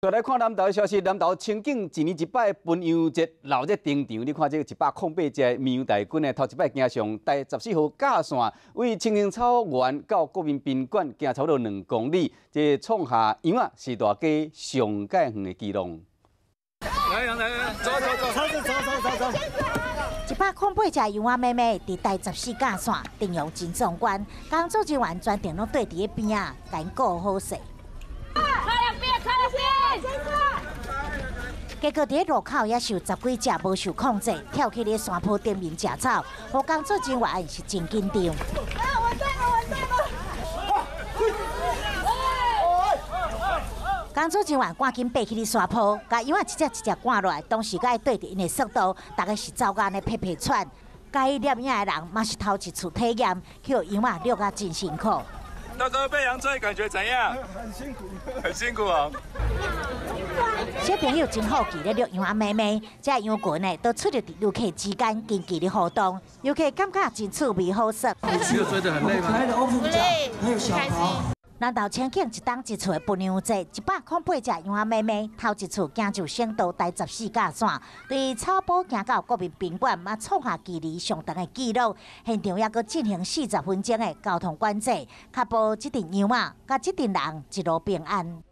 再来看南投的消息，南投清境一年一摆分羊节闹热登场。你看这个108只绵羊大军呢，头一摆行上第14号架线，为青青草原到国民宾馆行差不多2公里，这创下羊仔是大街上界远的纪录。来，走！ 108只羊仔妹妹伫第14架线，阵容真壮观，工作人员专程拢对伫边仔，甲因顾好势。靠两边！结果伫路口也是有10几只无受控制，跳起咧山坡顶面食草，互工作人员是真紧张。工作人员赶紧爬起哩山坡，甲羊仔一只赶落来，同时甲伊对着因的速度，大概是走眼咧屁喘。甲伊摄影的人嘛是头一次体验，去互羊仔录啊真辛苦。大哥被羊追，感觉怎样？很辛苦啊！小朋友真好奇咧录羊仔妹妹，这羊群呢都出入伫游客之间近距离互动，游客感觉真趣味好色。你有追得很累吗？不累，还有小桃。南投清境一档一厝的分羊节，108只羊仔妹妹头一次行就省道第14架线，对草埔行到国民宾馆，嘛创下距离上长的纪录。现场也阁进行40分钟的交通管制，确保这阵羊仔甲这阵人一路平安。